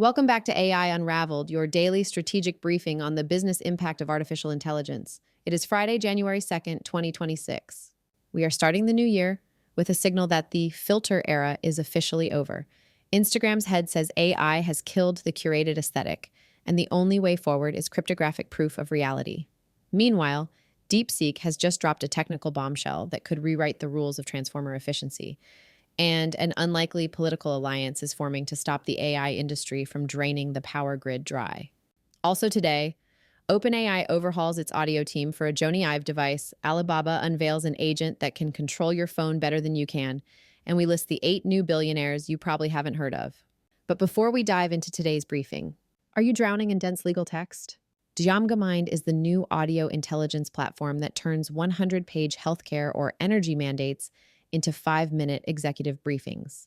Welcome back to AI Unraveled, your daily strategic briefing on the business impact of artificial intelligence. It is Friday, January 2nd, 2026. We are starting the new year with a signal that the filter era is officially over. Instagram's head says AI has killed the curated aesthetic, and the only way forward is cryptographic proof of reality. Meanwhile, DeepSeek has just dropped a technical bombshell that could rewrite the rules of transformer efficiency. And an unlikely political alliance is forming to stop the AI industry from draining the power grid dry. Also today, OpenAI overhauls its audio team for a Jony Ive device, Alibaba unveils an agent that can control your phone better than you can, and we list the 8 new billionaires you probably haven't heard of. But before we dive into today's briefing, are you drowning in dense legal text? Gemini is the new audio intelligence platform that turns 100-page healthcare or energy mandates into 5-minute executive briefings.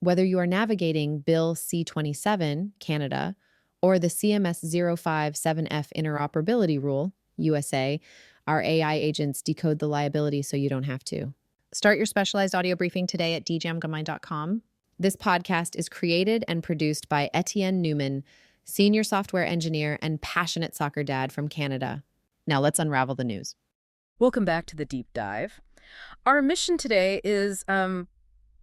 Whether you are navigating Bill C-27, Canada, or the CMS 057F interoperability rule, USA, our AI agents decode the liability so you don't have to. Start your specialized audio briefing today at djamgamine.com. This podcast is created and produced by Etienne Newman, senior software engineer and passionate soccer dad from Canada. Now let's unravel the news. Welcome back to the deep dive. Our mission today is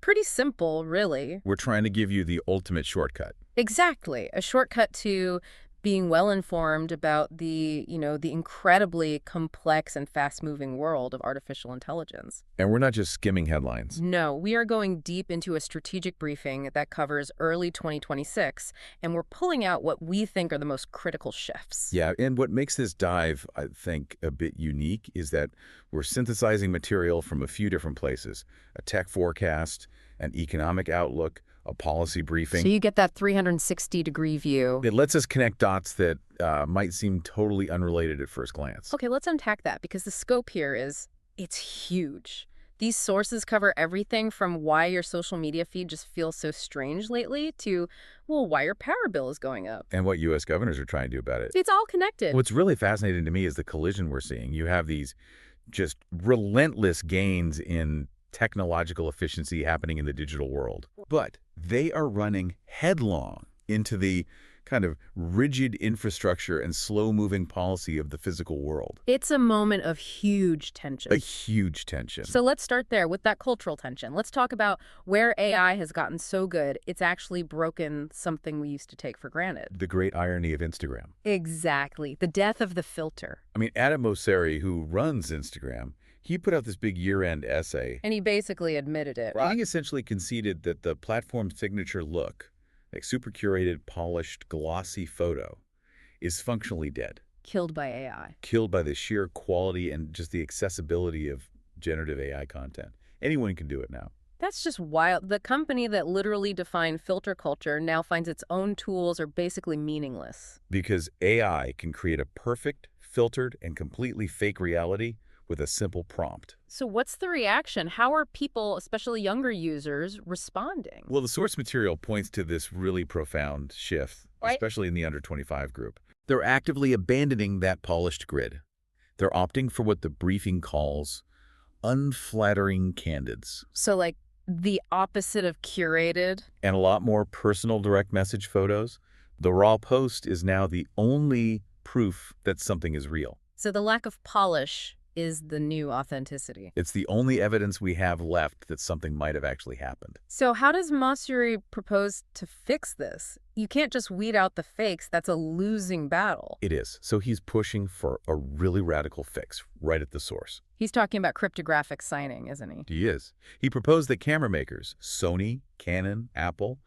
pretty simple, really. We're trying to give you the ultimate shortcut. Exactly. A shortcut to being well-informed about the incredibly complex and fast-moving world of artificial intelligence. And we're not just skimming headlines. No, we are going deep into a strategic briefing that covers early 2026, and we're pulling out what we think are the most critical shifts. Yeah, and what makes this dive, I think, a bit unique is that we're synthesizing material from a few different places. A tech forecast, an economic outlook, a policy briefing. So you get that 360-degree view. It lets us connect dots that might seem totally unrelated at first glance. Okay, let's unpack that, because the scope here it's huge. These sources cover everything from why your social media feed just feels so strange lately to, well, why your power bill is going up. And what U.S. governors are trying to do about it. It's all connected. What's really fascinating to me is the collision we're seeing. You have these just relentless gains in technological efficiency happening in the digital world. But they are running headlong into the kind of rigid infrastructure and slow-moving policy of the physical world. It's a moment of huge tension. A huge tension. So let's start there with that cultural tension. Let's talk about where AI has gotten so good, it's actually broken something we used to take for granted. The great irony of Instagram. Exactly. The death of the filter. I mean, Adam Mosseri, who runs Instagram, he put out this big year-end essay. And he basically admitted it. He essentially conceded that the platform's signature look, like super curated, polished, glossy photo, is functionally dead. Killed by AI. Killed by the sheer quality and just the accessibility of generative AI content. Anyone can do it now. That's just wild. The company that literally defined filter culture now finds its own tools are basically meaningless. Because AI can create a perfect, filtered, and completely fake reality with a simple prompt. So what's the reaction? How are people, especially younger users, responding? Well, the source material points to this really profound shift, especially in the under 25 group. They're actively abandoning that polished grid. They're opting for what the briefing calls unflattering candids. So like the opposite of curated? And a lot more personal direct message photos. The raw post is now the only proof that something is real. So the lack of polish is the new authenticity. It's the only evidence we have left that something might have actually happened. So how does Mosseri propose to fix this? You can't just weed out the fakes. That's a losing battle. It is. So he's pushing for a really radical fix right at the source. He's talking about cryptographic signing, isn't he? He is. He proposed that camera makers, Sony, Canon, Apple,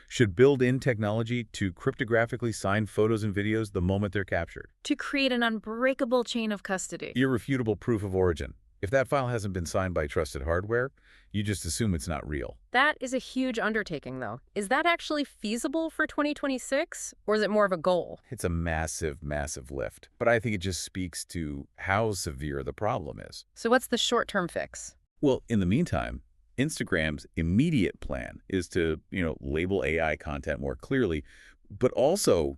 should build in technology to cryptographically sign photos and videos the moment they're captured. To create an unbreakable chain of custody. Irrefutable proof of origin. If that file hasn't been signed by trusted hardware, you just assume it's not real. That is a huge undertaking, though. Is that actually feasible for 2026, or is it more of a goal? It's a massive, massive lift. But I think it just speaks to how severe the problem is. So what's the short-term fix? Well, in the meantime, Instagram's immediate plan is to, label AI content more clearly, but also,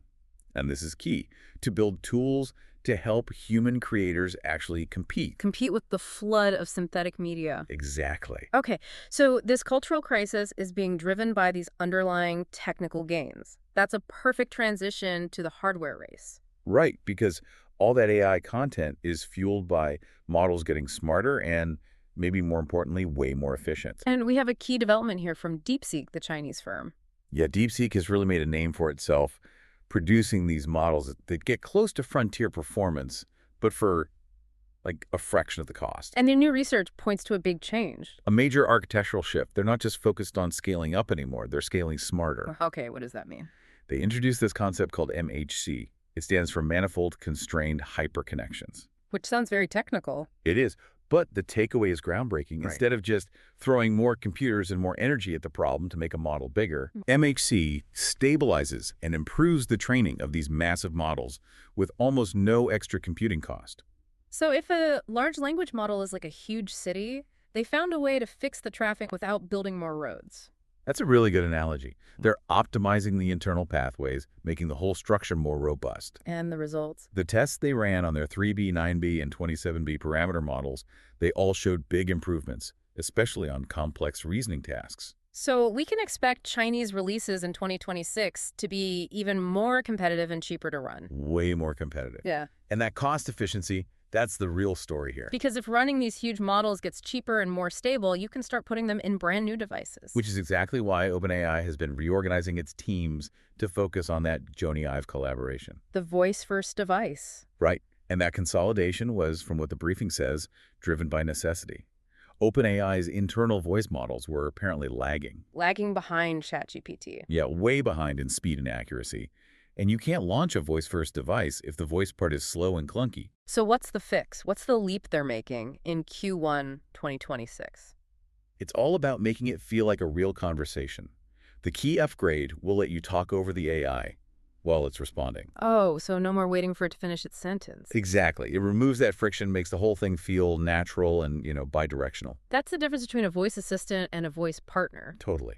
and this is key, to build tools to help human creators actually compete. Compete with the flood of synthetic media. Exactly. Okay, so this cultural crisis is being driven by these underlying technical gains. That's a perfect transition to the hardware race. Right, because all that AI content is fueled by models getting smarter and, maybe more importantly, way more efficient. And we have a key development here from DeepSeek, the Chinese firm. Yeah, DeepSeek has really made a name for itself, producing these models that get close to frontier performance, but for like a fraction of the cost. And their new research points to a big change. A major architectural shift. They're not just focused on scaling up anymore, they're scaling smarter. Okay, what does that mean? They introduced this concept called MHC. It stands for Manifold-Constrained Hyper-Connections. Which sounds very technical. It is, but the takeaway is groundbreaking. Right. Instead of just throwing more computers and more energy at the problem to make a model bigger, MHC stabilizes and improves the training of these massive models with almost no extra computing cost. So if a large language model is like a huge city, they found a way to fix the traffic without building more roads. That's a really good analogy. They're optimizing the internal pathways, making the whole structure more robust. And the results? The tests they ran on their 3B, 9B, and 27B parameter models, they all showed big improvements, especially on complex reasoning tasks. So we can expect Chinese releases in 2026 to be even more competitive and cheaper to run. Way more competitive. Yeah. And that cost efficiency, that's the real story here. Because if running these huge models gets cheaper and more stable, you can start putting them in brand new devices. Which is exactly why OpenAI has been reorganizing its teams to focus on that Gemini collaboration. The voice-first device. Right. And that consolidation was, from what the briefing says, driven by necessity. OpenAI's internal voice models were apparently lagging. Lagging behind ChatGPT. Yeah, way behind in speed and accuracy. And you can't launch a voice-first device if the voice part is slow and clunky. So what's the fix? What's the leap they're making in Q1 2026? It's all about making it feel like a real conversation. The key upgrade will let you talk over the AI while it's responding. Oh, so no more waiting for it to finish its sentence. Exactly. It removes that friction, makes the whole thing feel natural and, bidirectional. That's the difference between a voice assistant and a voice partner. Totally.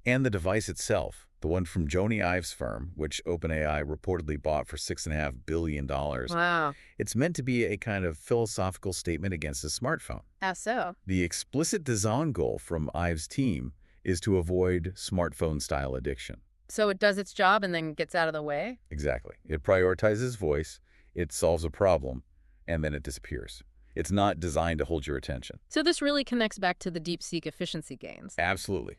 And the device itself, the one from Jony Ive's firm, which OpenAI reportedly bought for $6.5 billion. Wow. It's meant to be a kind of philosophical statement against a smartphone. How so? The explicit design goal from Ive's team is to avoid smartphone-style addiction. So it does its job and then gets out of the way? Exactly. It prioritizes voice, it solves a problem, and then it disappears. It's not designed to hold your attention. So this really connects back to the DeepSeek efficiency gains. Absolutely.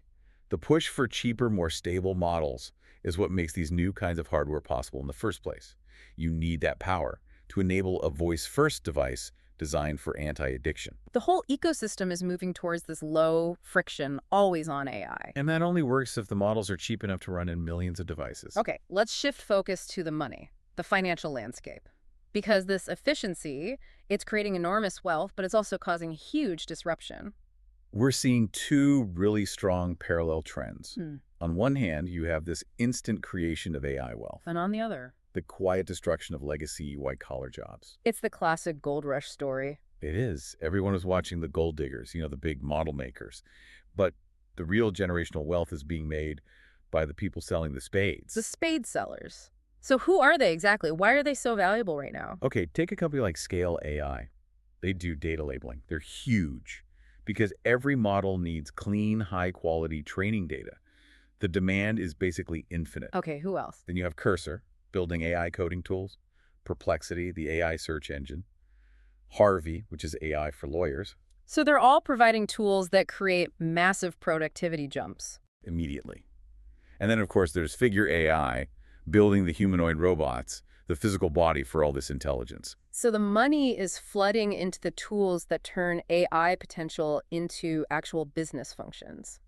The push for cheaper, more stable models is what makes these new kinds of hardware possible in the first place. You need that power to enable a voice-first device designed for anti-addiction. The whole ecosystem is moving towards this low-friction, always-on AI. And that only works if the models are cheap enough to run in millions of devices. Okay, let's shift focus to the money, the financial landscape. Because this efficiency, it's creating enormous wealth, but it's also causing huge disruption. We're seeing two really strong parallel trends. On one hand, you have this instant creation of AI wealth. And on the other, The quiet destruction of legacy white-collar jobs. it's the classic gold rush story. It is. Everyone was watching the gold diggers, the big model makers. But the real generational wealth is being made by the people selling the spades. The spade sellers. So who are they exactly? Why are they so valuable right now? Okay, take a company like Scale AI. They do data labeling. They're huge because every model needs clean, high-quality training data. The demand is basically infinite. Okay, who else? Then you have Cursor, building AI coding tools, Perplexity, the AI search engine, Harvey, which is AI for lawyers, So they're all providing tools that create massive productivity jumps. immediately. And then, of course, there's Figure AI, building the humanoid robots, the physical body for all this intelligence. So the money is flooding into the tools that turn AI potential into actual business functions.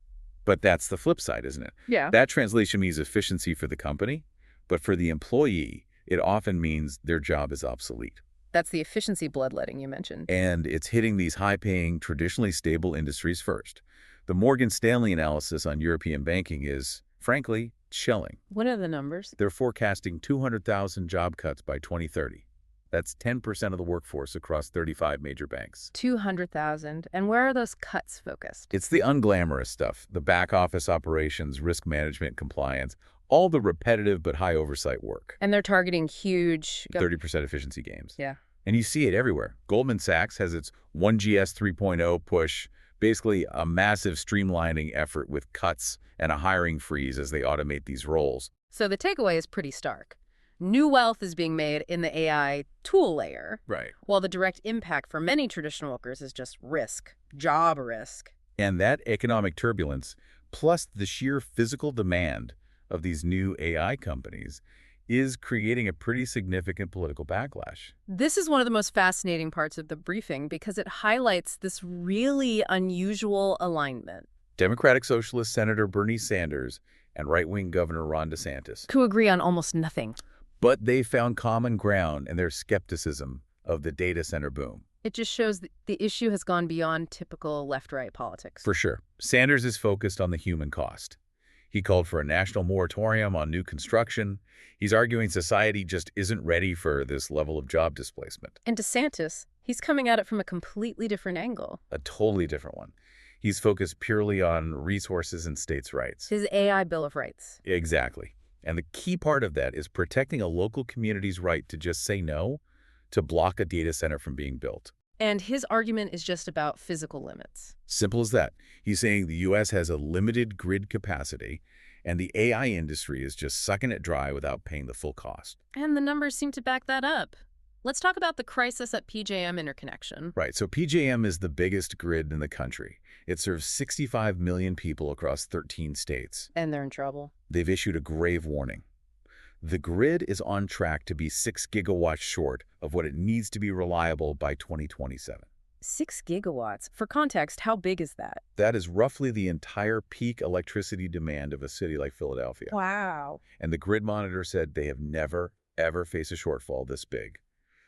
But that's the flip side, isn't it? Yeah. That translation means efficiency for the company, but for the employee, it often means their job is obsolete. That's the efficiency bloodletting you mentioned. And it's hitting these high-paying, traditionally stable industries first. The Morgan Stanley analysis on European banking is, frankly, chilling. What are the numbers? They're forecasting 200,000 job cuts by 2030. That's 10% of the workforce across 35 major banks. 200,000. And where are those cuts focused? It's the unglamorous stuff, the back office operations, risk management, compliance, all the repetitive but high oversight work. And they're targeting huge... 30% efficiency gains. Yeah. And you see it everywhere. Goldman Sachs has its 1GS 3.0 push, basically a massive streamlining effort with cuts and a hiring freeze as they automate these roles. So the takeaway is pretty stark. New wealth is being made in the AI tool layer, Right. while the direct impact for many traditional workers is just risk, job risk. And that economic turbulence, plus the sheer physical demand of these new AI companies, is creating a pretty significant political backlash. This is one of the most fascinating parts of the briefing because it highlights this really unusual alignment. Democratic Socialist Senator Bernie Sanders and right-wing Governor Ron DeSantis. Who agree on almost nothing. But they found common ground in their skepticism of the data center boom. It just shows that the issue has gone beyond typical left-right politics. For sure. Sanders is focused on the human cost. He called for a national moratorium on new construction. He's arguing society just isn't ready for this level of job displacement. And DeSantis, he's coming at it from a completely different angle. A totally different one. He's focused purely on resources and states' rights. His AI Bill of Rights. Exactly. And the key part of that is protecting a local community's right to just say no, to block a data center from being built. And his argument is just about physical limits. Simple as that. He's saying the U.S. has a limited grid capacity, and the AI industry is just sucking it dry without paying the full cost. And the numbers seem to back that up. Let's talk about the crisis at PJM interconnection. Right, so PJM is the biggest grid in the country. It serves 65 million people across 13 states. And they're in trouble. They've issued a grave warning. The grid is on track to be 6 gigawatts short of what it needs to be reliable by 2027. 6 gigawatts. For context, how big is that? That is roughly the entire peak electricity demand of a city like Philadelphia. Wow. And the grid monitor said they have never, ever faced a shortfall this big.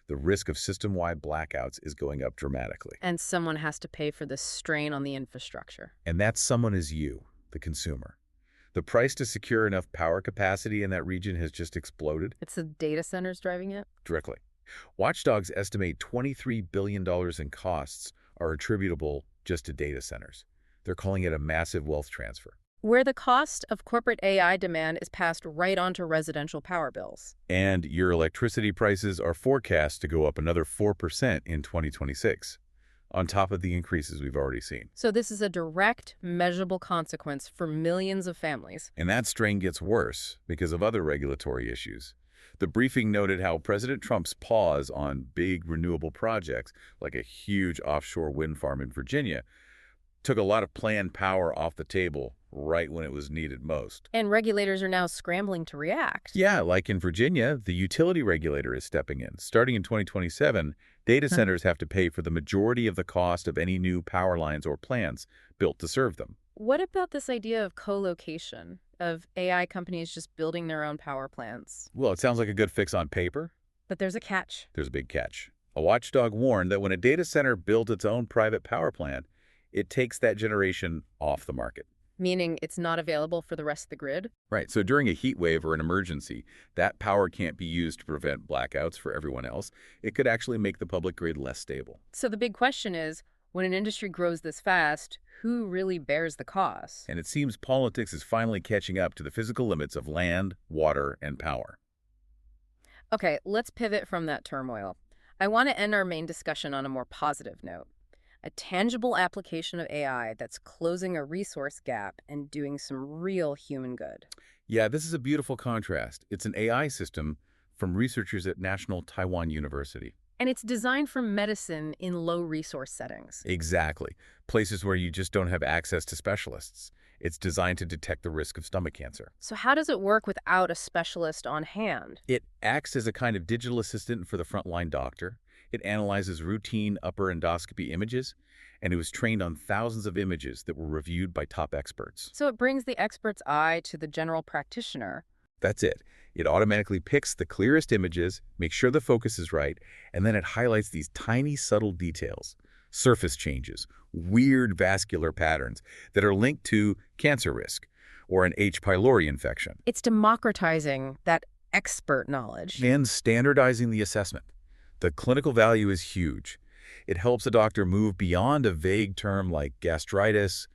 The risk of system-wide blackouts is going up dramatically. And someone has to pay for this strain on the infrastructure. And that someone is you, the consumer. The price to secure enough power capacity in that region has just exploded. It's the data centers driving it? Directly. Watchdogs estimate $23 billion in costs are attributable just to data centers. They're calling it a massive wealth transfer. Where the cost of corporate AI demand is passed right onto residential power bills. And your electricity prices are forecast to go up another 4% in 2026, on top of the increases we've already seen. So this is a direct, measurable consequence for millions of families. And that strain gets worse because of other regulatory issues. The briefing noted how President Trump's pause on big renewable projects, like a huge offshore wind farm in Virginia, took a lot of planned power off the table right when it was needed most. And regulators are now scrambling to react. Yeah, like in Virginia, the utility regulator is stepping in. Starting in 2027, data centers have to pay for the majority of the cost of any new power lines or plants built to serve them. What about this idea of co-location, of AI companies just building their own power plants? Well, it sounds like a good fix on paper. But there's a catch. There's a big catch. A watchdog warned that when a data center builds its own private power plant, it takes that generation off the market. Meaning it's not available for the rest of the grid? Right, so during a heat wave or an emergency, that power can't be used to prevent blackouts for everyone else. It could actually make the public grid less stable. So the big question is, when an industry grows this fast, who really bears the cost? And it seems politics is finally catching up to the physical limits of land, water, and power. Okay, let's pivot from that turmoil. I want to end our main discussion on a more positive note. A tangible application of AI that's closing a resource gap and doing some real human good. Yeah, this is a beautiful contrast. It's an AI system from researchers at National Taiwan University. And it's designed for medicine in low-resource settings. Exactly. Places where you just don't have access to specialists. It's designed to detect the risk of stomach cancer. So how does it work without a specialist on hand? It acts as a kind of digital assistant for the frontline doctor. It analyzes routine upper endoscopy images, and it was trained on thousands of images that were reviewed by top experts. So it brings the expert's eye to the general practitioner. That's it. It automatically picks the clearest images, makes sure the focus is right, and then it highlights these tiny, subtle details, surface changes, weird vascular patterns that are linked to cancer risk or an H. pylori infection. It's democratizing that expert knowledge. And standardizing the assessment. The clinical value is huge. It helps a doctor move beyond a vague term like gastritis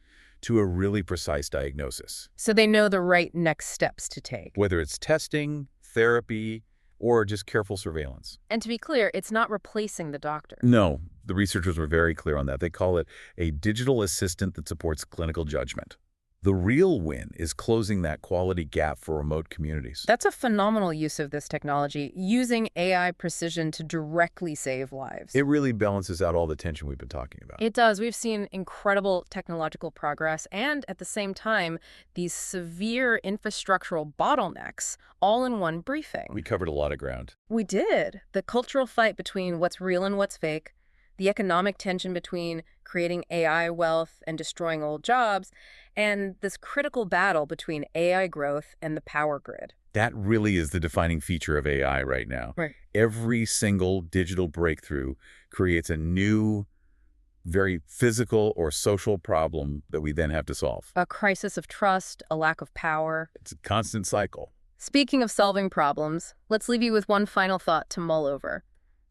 to a really precise diagnosis. So they know the right next steps to take. Whether it's testing, therapy, or just careful surveillance. And to be clear, it's not replacing the doctor. No, the researchers were very clear on that. They call it a digital assistant that supports clinical judgment. The real win is closing that quality gap for remote communities. That's a phenomenal use of this technology, using AI precision to directly save lives. It really balances out all the tension we've been talking about. It does. We've seen incredible technological progress and, at the same time, these severe infrastructural bottlenecks all in one briefing. We covered a lot of ground. We did. The cultural fight between what's real and what's fake, the economic tension between creating AI wealth and destroying old jobs, and this critical battle between AI growth and the power grid. That really is the defining feature of AI right now. Right. Every single digital breakthrough creates a new, very physical or social problem that we then have to solve. A crisis of trust, a lack of power. It's a constant cycle. Speaking of solving problems, let's leave you with one final thought to mull over.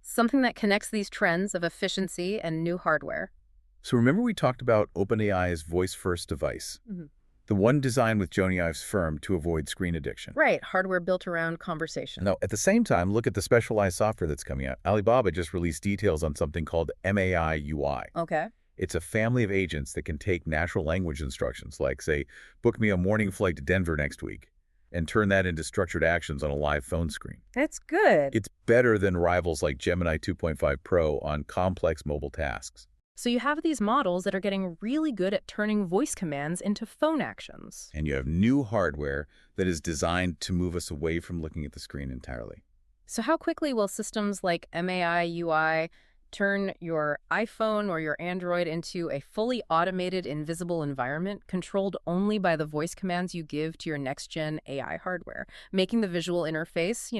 Something that connects these trends of efficiency and new hardware. So remember we talked about OpenAI's voice-first device, Mm-hmm. the one designed with Jony Ive's firm to avoid screen addiction. Right, hardware built around conversation. Now, at the same time, look at the specialized software that's coming out. Alibaba just released details on something called MAI-UI. Okay. It's a family of agents that can take natural language instructions, like, say, book me a morning flight to Denver next week, and turn that into structured actions on a live phone screen. That's good. It's better than rivals like Gemini 2.5 Pro on complex mobile tasks. So you have these models that are getting really good at turning voice commands into phone actions. And you have new hardware that is designed to move us away from looking at the screen entirely. So how quickly will systems like MAI-UI turn your iPhone or your Android into a fully automated, invisible environment controlled only by the voice commands you give to your next-gen AI hardware, making the visual interface,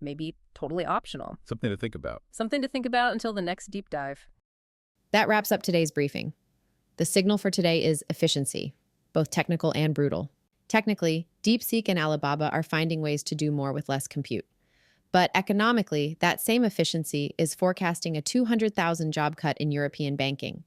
maybe totally optional? Something to think about. Something to think about until the next deep dive. That wraps up today's briefing. The signal for today is efficiency, both technical and brutal. Technically, DeepSeek and Alibaba are finding ways to do more with less compute. But economically, that same efficiency is forecasting a 200,000 job cut in European banking.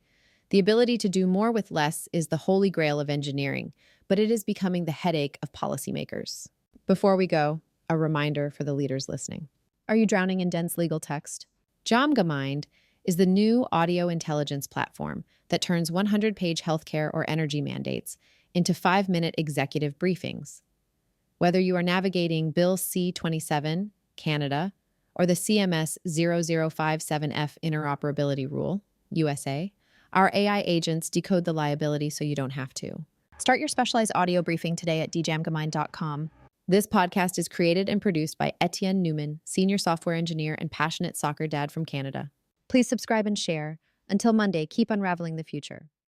The ability to do more with less is the holy grail of engineering, but it is becoming the headache of policymakers. Before we go, a reminder for the leaders listening. Are you drowning in dense legal text? Gemini is the new audio intelligence platform that turns 100-page healthcare or energy mandates into 5-minute executive briefings. Whether you are navigating Bill C-27, Canada, or the CMS 0057F interoperability rule, USA, our AI agents decode the liability so you don't have to. Start your specialized audio briefing today at djamgamine.com. This podcast is created and produced by Etienne Newman, senior software engineer and passionate soccer dad from Canada. Please subscribe and share. Until Monday, keep unraveling the future.